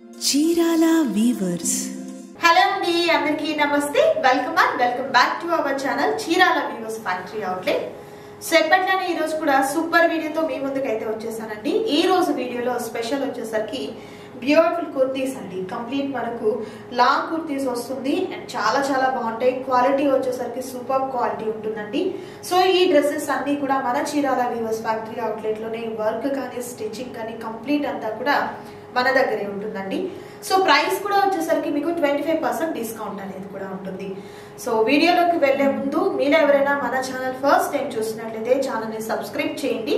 Chirala weavers. Hello అండి, అందరికీ నమస్తే. Welcome back to our channel Chirala weavers factory outlet. So ఎప్పటికైనా ఈ రోజు కూడా సూపర్ వీడియోతో మీ ముందుకైతే వచ్చేసానండి. ఈ రోజు వీడియోలో స్పెషల్ వచ్చేసరికి బ్యూటిఫుల్ కుర్తీస్ అండి. కంప్లీట్ మనకు లాంగ్ కుర్తీస్ వస్తుంది అండ్ చాలా చాలా బాగుంటాయి. క్వాలిటీ వచ్చేసరికి సూపర్ క్వాలిటీ ఉంటుందండి. సో ఈ డ్రెస్సెస్ అన్ని కూడా మన చీరాల వీవర్స్ ఫ్యాక్టరీ అవుట్లెట్ లోనే వర్క్ కానీ స్టిచ్చింగ్ కానీ కంప్లీట్ అంతా కూడా మన దగ్గరే ఉంటుందండి. సో ప్రైస్ కూడా వచ్చేసరికి మీకు 25% డిస్కౌంట్ అనేది కూడా ఉంటుంది. సో వీడియోలోకి వెళ్లే ముందు మీరు ఎవరైనా మన ఛానల్ ఫస్ట్ టైం చూసినట్లయితే ఛానల్ ని సబ్స్క్రైబ్ చేయండి.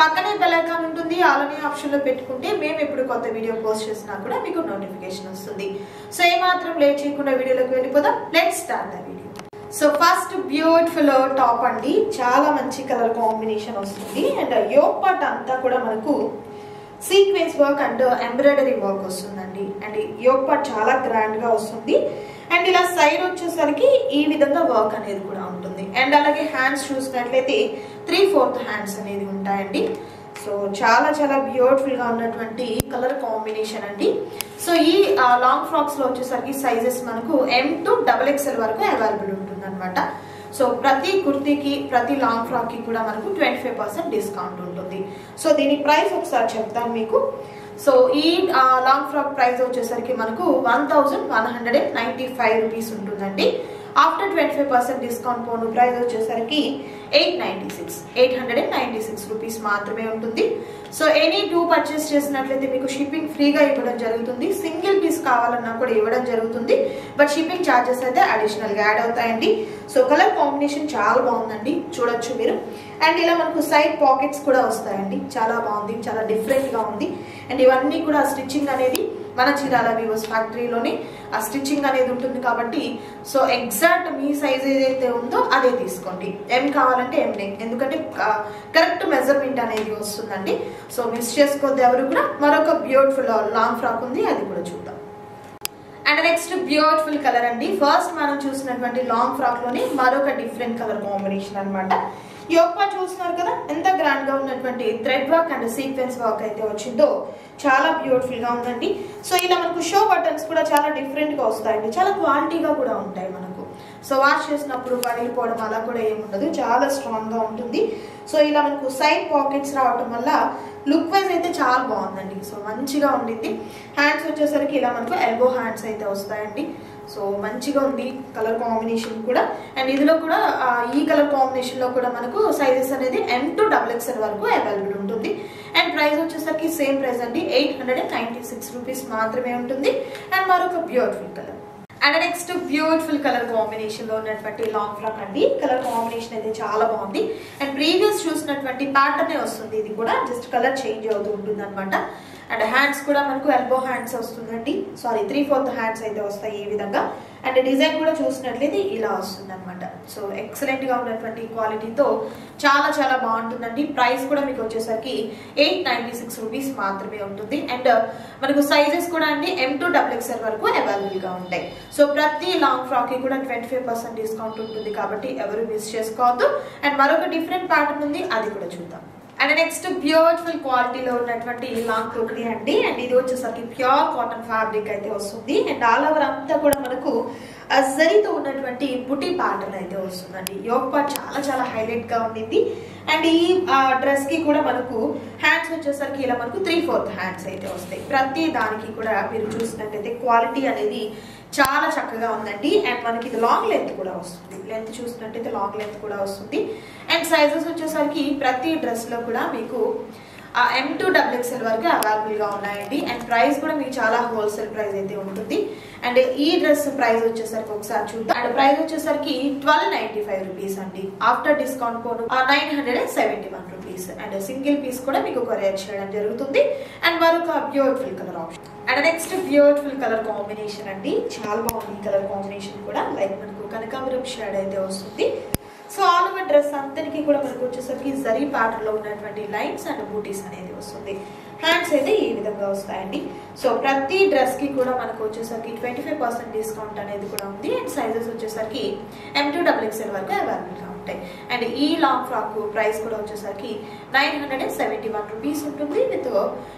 పక్కనే బెల్ ఐకాన్ ఉంటుంది, ఆల్ అనే ఆప్షన్ లో పెట్టుకుంటే మేము ఎప్పుడు కొత్త వీడియో పోస్ట్ చేసినా కూడా మీకు నోటిఫికేషన్ వస్తుంది. సో ఏమాత్రం లేట్ చేయకుండా వీడియోలోకి వెళ్ళిపోదాం. Let's start the video. So first beautiful top అండి. చాలా మంచి కలర్ కాంబినేషన్ వస్తుంది అండ్ యోక్ పార్ట్ అంతా కూడా మనకు sequence work and embroidery work వస్తుందండి. అండ్ యోక్ పార్ట్ చాలా గ్రాండ్ గా వస్తుంది అండ్ ఇలా సైడ్ వచ్చేసరికి ఈ విధంగా వర్క్ అనేది కూడా ఉంటుంది. అండ్ అలాగే హ్యాండ్స్ చూసినట్లయితే 3/4 హ్యాండ్స్ అనేది ఉంటాయండి. సో చాలా చాలా బ్యూటిఫుల్ గా ఉన్నటువంటి కలర్ కాంబినేషన్ అండి. సో ఈ లాంగ్ ఫ్రాక్స్ లో వచ్చేసరికి సైజెస్ మనకు M to XXL వరకు అవైలబుల్ ఉంటుంది అనమాట. సో ప్రతి కుర్తీకి ప్రతి లాంగ్ ఫ్రాక్ కి కూడా మనకు 25% డిస్కౌంట్ ఉంటుంది. సో దీని ప్రైస్ ఒకసారి చెప్తాను మీకు. సో ఈ లాంగ్ ఫ్రాక్ ప్రైస్ వచ్చేసరికి మనకు 1195 రూపీస్ ఉంటుందండి. ఆఫ్టర్ 25% డిస్కౌంట్ పోను ప్రైస్ వచ్చేసరికి 896 రూపీస్ మాత్రమే ఉంటుంది. సో ఎనీ 2 పర్చేస్ చేసినట్లయితే మీకు షిప్పింగ్ ఫ్రీగా ఇవ్వడం జరుగుతుంది. సింగిల్ పీస్ కావాలన్నా కూడా ఇవ్వడం జరుగుతుంది, బట్ షిప్పింగ్ ఛార్జెస్ అయితే అడిషనల్ గా యాడ్ అవుతాయండి. సో కలర్ కాంబినేషన్ చాలా బాగుందండి, చూడొచ్చు మీరు. అండ్ ఇలా మనకు సైడ్ పాకెట్స్ కూడా వస్తాయండి. చాలా బాగుంది, చాలా డిఫరెంట్ గా ఉంది. అండ్ ఇవన్నీ కూడా స్టిచ్చింగ్ అనేది మన చీరాల వీవర్స్ ఫ్యాక్టరీలోనే ఆ స్టిచ్చింగ్ అనేది ఉంటుంది కాబట్టి సో ఎగ్జాక్ట్ మీ సైజ్ ఏదైతే ఉందో అదే తీసుకోండి. M కావాలంటే M, ఎందుకంటే కరెక్ట్ మెజర్మెంట్ అనేది వస్తుందండి. సో మిస్ చేసుకోవద్దు ఎవరు కూడా. మరొక బ్యూటిఫుల్ లాంగ్ ఫ్రాక్ ఉంది, అది కూడా చూద్దాం. అండ్ నెక్స్ట్ బ్యూటిఫుల్ కలర్ అండి. ఫస్ట్ మనం చూసినటువంటి లాంగ్ ఫ్రాక్ లోనే మరొక డిఫరెంట్ కలర్ కాంబినేషన్ అనమాట. యోక్ పార్ట్ చూస్తున్నారు కదా, ఎంత గ్రాండ్ గా ఉన్నటువంటి thread work and sequence work అయితే వచ్చిందో చాలా బ్యూటిఫుల్ గా ఉందండి. సో ఇలా మనకు షో బటన్స్ కూడా చాలా డిఫరెంట్ గా వస్తాయండి. చాలా క్వాలిటీగా కూడా ఉంటాయి మనకు. సో వాష్ చేసినప్పుడు పగిలిపోవడం అలా కూడా ఏముండదు, చాలా స్ట్రాంగ్ గా ఉంటుంది. సో ఇలా మనకు సైడ్ పాకెట్స్ రావడం వల్ల లుక్ వైజ్ అయితే చాలా బాగుందండి. సో మంచిగా ఉండింది. హ్యాండ్స్ వచ్చేసరికి ఇలా మనకు ఎల్బో హ్యాండ్స్ అయితే వస్తాయండి. సో మంచిగా ఉంది కలర్ కాంబినేషన్ కూడా. అండ్ ఇందులో కూడా ఈ కలర్ కాంబినేషన్ లో కూడా మనకు సైజెస్ అనేది M to XXL వరకు అవైలబుల్ ఉంటుంది. అండ్ ప్రైస్ వచ్చేసరికి సేమ్ ప్రైస్ అండి, 896 రూపీస్ మాత్రమే ఉంటుంది. అండ్ మరొక beautiful colour. And next beautiful colour combination లో ఉన్నటువంటి లాంగ్ ఫ్రాక్ అండి. కలర్ కాంబినేషన్ అయితే చాలా బాగుంది. అండ్ ప్రీవియస్ చూసినటువంటి ప్యాటర్న్ వస్తుంది, ఇది కూడా జస్ట్ కలర్ చేంజ్ అవుతూ ఉంటుంది అనమాట. అండ్ హ్యాండ్స్ కూడా మనకు ఎల్బో హ్యాండ్స్ వస్తుందండి. సారీ 3/4 హ్యాండ్స్ అయితే వస్తాయి ఈ విధంగా. అండ్ డిజైన్ కూడా చూసినట్లయితే ఇలా వస్తుంది అనమాట. సో ఎక్సలెంట్ గా ఉన్నటువంటి క్వాలిటీతో చాలా చాలా బాగుంటుందండి. ప్రైస్ కూడా మీకు వచ్చేసరికి 896 రూపీస్ మాత్రమే ఉంటుంది. అండ్ మనకు సైజెస్ కూడా అండి M to XXL వరకు అవైలబుల్ గా ఉంటాయి. సో ప్రతి లాంగ్ ఫ్రాక్ కి కూడా 25% డిస్కౌంట్ ఉంటుంది కాబట్టి ఎవరు మిస్ చేసుకోవద్దు. అండ్ మరొక డిఫరెంట్ ప్యాటర్న్ ఉంది, అది కూడా చూద్దాం. అండ్ నెక్స్ట్ బ్యూటిఫుల్ క్వాలిటీలో ఉన్నటువంటి లాంగ్ కుర్తీ అండి. అండ్ ఇది వచ్చేసరికి ప్యూర్ కాటన్ ఫ్యాబ్రిక్ అయితే వస్తుంది. అండ్ ఆల్ ఓవర్ అంతా కూడా మనకు జరీతో ఉన్నటువంటి బుటీ ప్యాటర్న్ అయితే వస్తుందండి. యోక్ పార్ట్ చాలా చాలా హైలైట్ గా ఉండింది. అండ్ ఈ డ్రెస్ కి కూడా మనకు హ్యాండ్స్ వచ్చేసరికి ఇలా మనకు 3/4 హ్యాండ్స్ అయితే వస్తాయి. ప్రతి దానికి కూడా మీరు చూసినట్టయితే క్వాలిటీ అనేది చాలా చక్కగా ఉందండి. అండ్ మనకి ఇది లాంగ్ లెంత్ కూడా వస్తుంది. లెంత్ చూసినట్టయితే లాంగ్ లెంత్ కూడా వస్తుంది. అండ్ సైజెస్ వచ్చేసరికి ప్రతి డ్రెస్ లో కూడా మీకు M to XXL వరకు అవైలబుల్ గా ఉన్నాయండి. అండ్ ప్రైస్ కూడా మీకు చాలా హోల్సేల్ ప్రైస్ అయితే ఉంటుంది. అండ్ ఈ డ్రెస్ ప్రైస్ వచ్చేసరికి ఒకసారి చూద్దాం. అండ్ ప్రైస్ వచ్చేసరికి 1295 రూపీస్ అండి. ఆఫ్టర్ డిస్కౌంట్ పోను 971 రూపీస్. అండ్ సింగిల్ పీస్ కూడా మీకు కొరియర్ చేయడం జరుగుతుంది. అండ్ మరొక beautiful colour option. And next beautiful colour combination అండి. చాలా బాగుంది కలర్ కాంబినేషన్ కూడా. లైక్ మనకు కనకాంబరం షేడ్ అయితే వస్తుంది. సో ఆల్ ఓవర్ డ్రెస్ అంతరికి కూడా మనకు వచ్చేసరికి జరీ ప్యాటర్న్ లో ఉన్నటువంటి లైన్స్ అండ్ బూటీస్ అనేది వస్తుంది. హ్యాండ్స్ అయితే ఈ విధంగా వస్తాయండి. సో ప్రతి డ్రెస్ కి కూడా మనకు వచ్చేసరికి 25% డిస్కౌంట్ అనేది కూడా ఉంది. అండ్ సైజెస్ వచ్చేసరికి M to XXL వరకు అవైలబుల్ గా ఉంది. ఉంటాయి. అండ్ ఈ లాంగ్ ఫ్రాక్ ప్రైస్ కూడా వచ్చేసరికి 971 రూపీస్ ఉంటుంది. విత్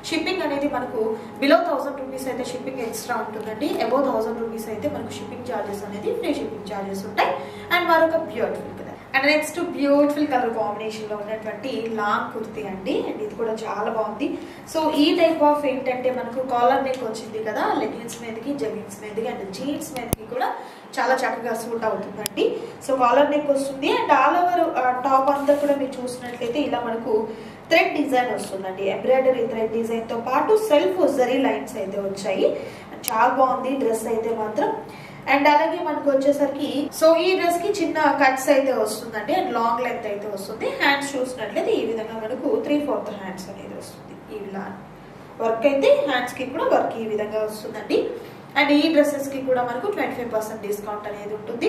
షిప్పింగ్ అనేది మనకు బిలో 1000 రూపీస్ అయితే షిప్పింగ్ ఎక్స్ట్రా ఉంటుందండి. అబౌవ్ 1000 రూపీస్ అయితే మనకు షిప్పింగ్ ఛార్జెస్ అనేది ఫ్రీ షిప్పింగ్ ఛార్జెస్ ఉంటాయి. అండ్ మరొక beautiful colour and next beautiful colour combination లో ఉన్నటువంటి లాంగ్ కుర్తీ అండి. అండ్ ఇది కూడా చాలా బాగుంది. సో ఈ టైప్ ఆఫ్ ఏంటంటే మనకు కాలర్ నెక్ వచ్చింది కదా, లెగిన్స్ మీదకి, జగిన్స్ మీదకి అండ్ జీన్స్ మీదకి కూడా చాలా చక్కగా సూట్ అవుతుందండి. సో కాలర్ నెక్ వస్తుంది అండ్ ఆల్ ఓవర్ టాప్ అంతా కూడా మీరు చూసినట్లయితే ఇలా మనకు థ్రెడ్ డిజైన్ వస్తుందండి. ఎంబ్రాయిడరీ థ్రెడ్ డిజైన్ తో పాటు సెల్ఫ్ జరీ లైన్స్ అయితే వచ్చాయి. చాలా బాగుంది డ్రెస్ అయితే మాత్రం. అండ్ అలాగే మనకు వచ్చేసరికి సో ఈ డ్రెస్ కి చిన్న కట్స్ అయితే వస్తుందండి అండ్ లాంగ్ లెంత్ అయితే వస్తుంది. హ్యాండ్స్ చూసినట్లయితే ఈ విధంగా మనకు 3/4 హ్యాండ్స్ అనేది వస్తుంది. ఇలా వర్క్ అయితే హ్యాండ్స్ కి కూడా వర్క్ ఈ విధంగా వస్తుందండి. అండ్ ఈ డ్రెస్సెస్ కి కూడా మనకు 25% డిస్కౌంట్ అనేది ఉంటుంది.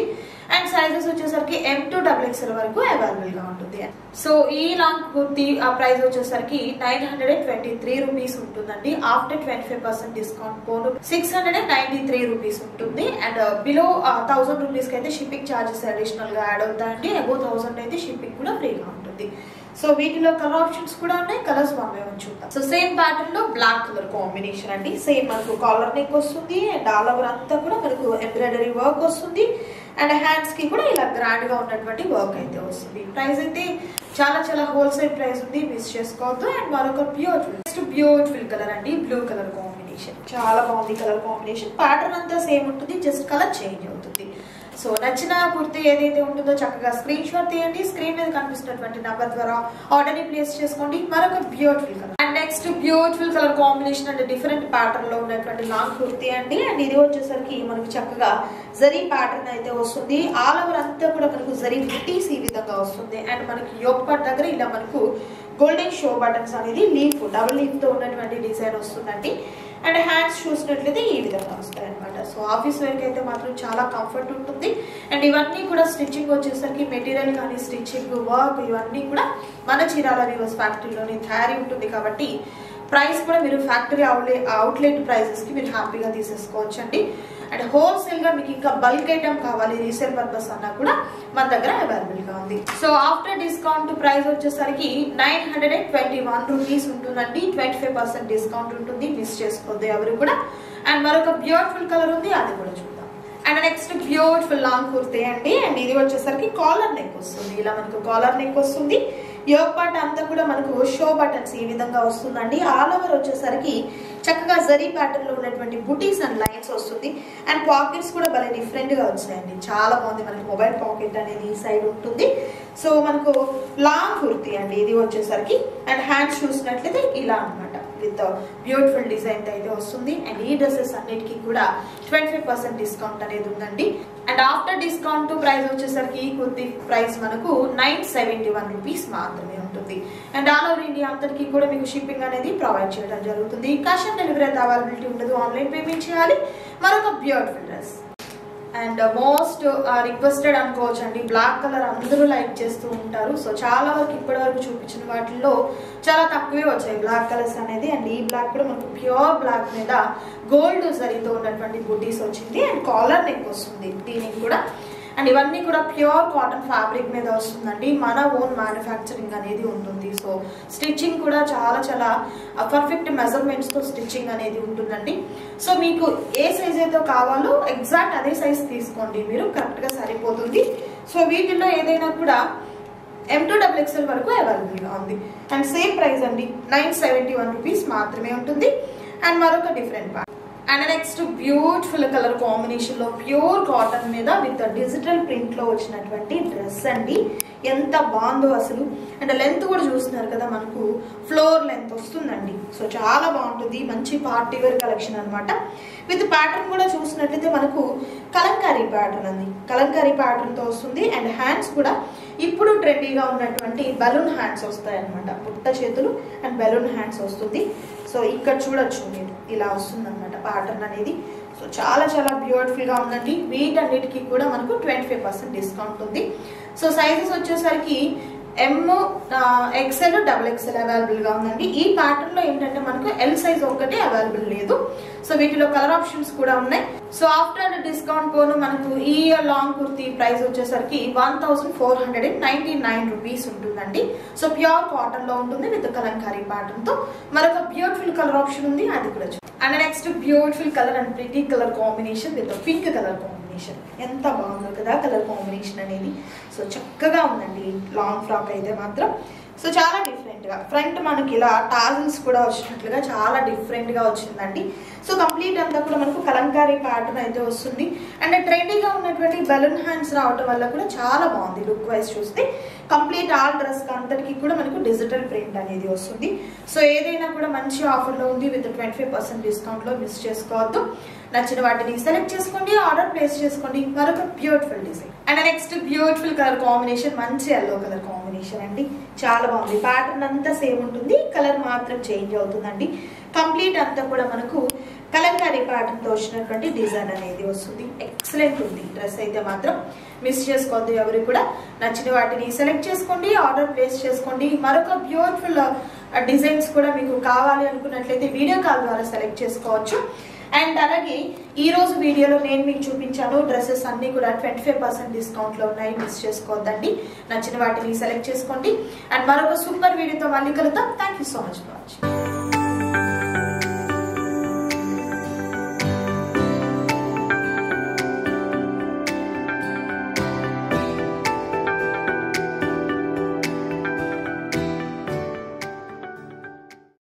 అండ్ సైజెస్ వచ్చేసరికి M to XXL వరకు అవైలబుల్ గా ఉంటుంది. సో ఈ లాంగ్ కుర్తీ ఆ ప్రైస్ వచ్చేసరికి 923 రూపీస్ ఉంటుందండి. ఆఫ్టర్ 25% డిస్కౌంట్ పోను 693 రూపీస్ ఉంటుంది. అండ్ బిలో 1000 రూపీస్ కి అయితే షిప్పింగ్ ఛార్జెస్ అడిషనల్ గా యాడ్ అవుతాయండి. అబౌవ్ 1000 అయితే షిప్పింగ్ కూడా ఫ్రీగా ఉంటుంది. సో వీటిలో కలర్ ఆప్షన్స్ కూడా ఉన్నాయి. కలర్స్ మనమే చూద్దాం. సో సేమ్ ప్యాటర్న్ లో బ్లాక్ కలర్ కాంబినేషన్ అండి. సేమ్ మనకు కాలర్ నెక్ వస్తుంది అండ్ ఆల్ ఓవర్ అంతా కూడా మనకు ఎంబ్రాయిడరీ వర్క్ వస్తుంది. అండ్ హ్యాండ్స్ కి కూడా ఇలా గ్రాండ్ గా ఉన్నటువంటి వర్క్ అయితే వస్తుంది. ప్రైస్ అయితే చాలా హోల్సేల్ ప్రైస్ ఉంది, మిస్ చేసుకోవద్దు. అండ్ మరొక బ్యూటిఫుల్ కలర్ అండి, బ్లూ కలర్ కాంబినేషన్. చాలా బాగుంది కలర్ కాంబినేషన్. ప్యాటర్న్ అంతా సేమ్ ఉంటుంది, జస్ట్ కలర్ చేంజ్ అవుతుంది. సో నచ్చిన కుర్తీ ఏదైతే ఉంటుందో చక్కగా స్క్రీన్ షాట్ తీయండి. స్క్రీన్ మీద కనిపిస్తున్నటువంటి నంబర్ ద్వారా ఆర్డర్ ని ప్లేస్ చేసుకోండి. మరొక beautiful colour and next beautiful colour combination అంటే డిఫరెంట్ ప్యాటర్న్ లో ఉన్నటువంటి లాంగ్ కుర్తీ అండి. అండ్ ఇది వచ్చేసరికి మనకు చక్కగా జరీ ప్యాటర్న్ అయితే వస్తుంది. ఆల్ ఓవర్ అంతా కూడా మనకు జరీ బుటీస్ ఈ విధంగా వస్తుంది. అండ్ మనకి యోక్ పార్ట్ దగ్గర ఇలా మనకు గోల్డెన్ షో బటన్స్ అనేది లీఫ్ డబుల్ లీఫ్ తో ఉన్నటువంటి డిజైన్ వస్తుందండి. అండ్ హ్యాండ్స్ చూసినట్లయితే ఈ విధంగా వస్తాయి అనమాట. సో ఆఫీస్ వేర్ కి అయితే మాత్రం చాలా కంఫర్ట్ ఉంటుంది. అండ్ ఇవన్నీ కూడా స్టిచ్చింగ్ వచ్చేసరికి మెటీరియల్ కానీ స్టిచ్చింగ్ వర్క్ ఇవన్నీ కూడా మన చీరాల వీవర్స్ ఫ్యాక్టరీలోనే తయారీ ఉంటుంది. కాబట్టి ప్రైస్ కూడా మీరు ఫ్యాక్టరీ అవుట్లెట్ ప్రైసెస్ కి మీరు హ్యాపీగా తీసేసుకోవచ్చు అండి. అండ్ హోల్సేల్ గా మీకు ఇంకా బల్క్ ఐటమ్ కావాలి రీసేల్ పర్పస్ అన్నా కూడా మన దగ్గర అవైలబుల్ గా ఉంది. సో ఆఫ్టర్ డిస్కౌంట్ ప్రైస్ వచ్చేసరికి 921 రూపీస్ ఉంటుందండి. 25% డిస్కౌంట్ ఉంటుంది, మిస్ చేసుకోవద్దు ఎవరు కూడా. అండ్ మరొక బ్యూటిఫుల్ కలర్ ఉంది, అది కూడా చూద్దాం. And next beautiful long kurti అండి. అండ్ ఇది వచ్చేసరికి కాలర్ నెక్ వస్తుంది. ఇలా మనకు కాలర్ నెక్ వస్తుంది. యోక్ పార్ట్ అంతా కూడా మనకు షో బటన్స్ ఈ విధంగా వస్తుందండి. ఆల్ ఓవర్ వచ్చేసరికి చక్కగా జరీ ప్యాటర్న్ లో ఉన్నటువంటి బుటీస్ అండ్ లైన్స్ వస్తుంది. అండ్ పాకెట్స్ కూడా భలే డిఫరెంట్ గా వచ్చాయండి. చాలా బాగుంది. మనకి మొబైల్ పాకెట్ అనేది ఈ సైడ్ ఉంటుంది. సో మనకు లాంగ్ కుర్తీ అండి ఇది వచ్చేసరికి. అండ్ హ్యాండ్స్ చూసినట్లయితే ఇలా అనమాట విత్ బ్యూటిఫుల్ డిజైన్ అయితే వస్తుంది. అండ్ ఈ డ్రెస్సెస్ అన్నిటికీ కూడా 25% డిస్కౌంట్ అనేది ఉందండి. అండ్ ఆఫ్టర్ డిస్కౌంట్ ప్రైస్ వచ్చేసరికి ఈ కుర్తీ ప్రైస్ మనకు 971 రూపీస్ మాత్రమే ఉంటుంది. అండ్ ఆల్ ఓవర్ ఇండియా అంతటికి కూడా మీకు షిప్పింగ్ అనేది ప్రొవైడ్ చేయడం జరుగుతుంది. క్యాష్ ఆన్ డెలివరీ అయితే అవైలబిలిటీ ఉండదు, ఆన్లైన్ పేమెంట్ చేయాలి. మరొక beautiful dress and most requested అనుకోవచ్చు అండి. బ్లాక్ కలర్ అందరూ లైక్ చేస్తూ ఉంటారు. సో చాలా వరకు ఇప్పటి వరకు చూపించిన వాటిల్లో చాలా తక్కువే వచ్చాయి బ్లాక్ కలర్స్ అనేది. అండ్ ఈ బ్లాక్ కూడా మనకు ప్యూర్ బ్లాక్ మీద గోల్డ్ జరీతో ఉన్నటువంటి బుటీస్ వచ్చింది. అండ్ కాలర్ నెక్ వస్తుంది దీనికి కూడా. అండ్ ఇవన్నీ కూడా ప్యూర్ కాటన్ ఫ్యాబ్రిక్ మీద వస్తుందండి. మన ఓన్ మ్యానుఫ్యాక్చరింగ్ అనేది ఉంటుంది. సో స్టిచ్చింగ్ కూడా చాలా పర్ఫెక్ట్ మెజర్మెంట్స్ తో స్టిచ్చింగ్ అనేది ఉంటుందండి. సో మీకు ఏ సైజ్ అయితే కావాలో ఎగ్జాక్ట్ అదే సైజ్ తీసుకోండి, మీరు కరెక్ట్ గా సరిపోతుంది. సో వీటిల్లో ఏదైనా కూడా M to XXL వరకు అవైలబుల్ గా ఉంది. అండ్ సేమ్ ప్రైస్ అండి 971 రూపీస్ మాత్రమే ఉంటుంది. అండ్ మరొక different part and next beautiful colour combination లో ప్యూర్ కాటన్ మీద విత్ డిజిటల్ ప్రింట్ లో వచ్చినటువంటి డ్రెస్ అండి. ఎంత బాగుందో అసలు. అండ్ లెంత్ కూడా చూస్తున్నారు కదా, మనకు ఫ్లోర్ లెంత్ వస్తుందండి. సో చాలా బాగుంటుంది. మంచి పార్టీ వేర్ కలెక్షన్ అనమాట. విత్ ప్యాటర్న్ కూడా చూసినట్లయితే మనకు కలంకారీ ప్యాటర్న్ అండి. కలంకారీ ప్యాటర్న్ తో వస్తుంది. అండ్ హ్యాండ్స్ కూడా ఇప్పుడు ట్రెండీగా ఉన్నటువంటి బలూన్ హ్యాండ్స్ వస్తాయి అనమాట. పుట్ట చేతులు అండ్ బలూన్ హ్యాండ్స్ వస్తుంది. సో ఇక్కడ చూడొచ్చు మీరు ఇలా వస్తుంది అనమాట ప్యాటర్న్ అనేది. సో చాలా బ్యూటిఫుల్ గా ఉందండి. వీటన్నిటికీ కూడా మనకు 25% డిస్కౌంట్ ఉంది. సో సైజెస్ వచ్చేసరికి XL XXL అవైలబుల్ గా ఉందండి. ఈ ప్యాటర్న్ లో ఏంటంటే మనకు L సైజ్ ఒకటి అవైలబుల్ లేదు. సో వీటిలో కలర్ ఆప్షన్స్ కూడా ఉన్నాయి. సో ఆఫ్టర్ డిస్కౌంట్ పోను మనకు ఈ లాంగ్ కుర్తీ ప్రైస్ వచ్చేసరికి 1499 రూపీస్ ఉంటుందండి. సో ప్యూర్ కాటన్ లో ఉంటుంది విత్ కలంకారీ ప్యాటర్న్ తో. మరొక బ్యూటిఫుల్ కలర్ ఆప్షన్ ఉంది, అది కూడా. And next beautiful colour and pretty colour combination with pink colour combination. ఎంత బాగుందో కదా కలర్ కాంబినేషన్ అనేది. సో చక్కగా ఉందండి లాంగ్ ఫ్రాక్ అయితే మాత్రం. సో చాలా డిఫరెంట్ గా ఫ్రంట్ మనకి ఇలా టాజిల్స్ కూడా వచ్చినట్లుగా చాలా డిఫరెంట్ గా వచ్చిందండి. సో కంప్లీట్ అంతా కూడా మనకు కలంకారీ ప్యాటర్న్ అయితే వస్తుంది. అండ్ ట్రెండీగా ఉన్నటువంటి బెలూన్ హ్యాండ్స్ రావడం వల్ల కూడా చాలా బాగుంది లుక్ వైజ్ చూస్తే. కంప్లీట్ ఆల్ డ్రెస్ అంతటికి కూడా మనకు డిజిటల్ ప్రింట్ అనేది వస్తుంది. సో ఏదైనా కూడా మంచి ఆఫర్ లో ఉంది విత్ 25% డిస్కౌంట్ లో. మిస్ చేసుకోవద్దు. నచ్చిన వాటిని సెలెక్ట్ చేసుకోండి, ఆర్డర్ ప్లేస్ చేసుకోండి. మరొక beautiful design and next beautiful colour combination, మంచి ఎల్లో కలర్ కాంబినేషన్ అండి. చాలా బాగుంది. ప్యాటర్న్ అంతా సేమ్ ఉంటుంది, కలర్ మాత్రం చేంజ్ అవుతుందండి. కంప్లీట్ అంతా కూడా మనకు కలంకారీ ప్యాటర్న్ తో వచ్చినటువంటి డిజైన్ అనేది వస్తుంది. ఎక్సలెంట్ ఉంది డ్రెస్ అయితే మాత్రం. మిస్ చేసుకోవద్దు ఎవరు కూడా. నచ్చిన వాటిని సెలెక్ట్ చేసుకోండి, ఆర్డర్ ప్లేస్ చేసుకోండి. మరొక బ్యూటిఫుల్ డిజైన్స్ కూడా మీకు కావాలి అనుకున్నట్లయితే వీడియో కాల్ ద్వారా సెలెక్ట్ చేసుకోవచ్చు. అండ్ అలాగే ఈ రోజు వీడియోలో నేను మీకు చూపించాను డ్రెస్సెస్ అన్ని కూడా 25% డిస్కౌంట్ లో ఉన్నాయి. మిస్ చేసుకోవద్దండి. నచ్చిన వాటిని సెలెక్ట్ చేసుకోండి. అండ్ మరొక సూపర్ వీడియోతో మళ్ళీ కలుద్దాం. Thank you so much for watching.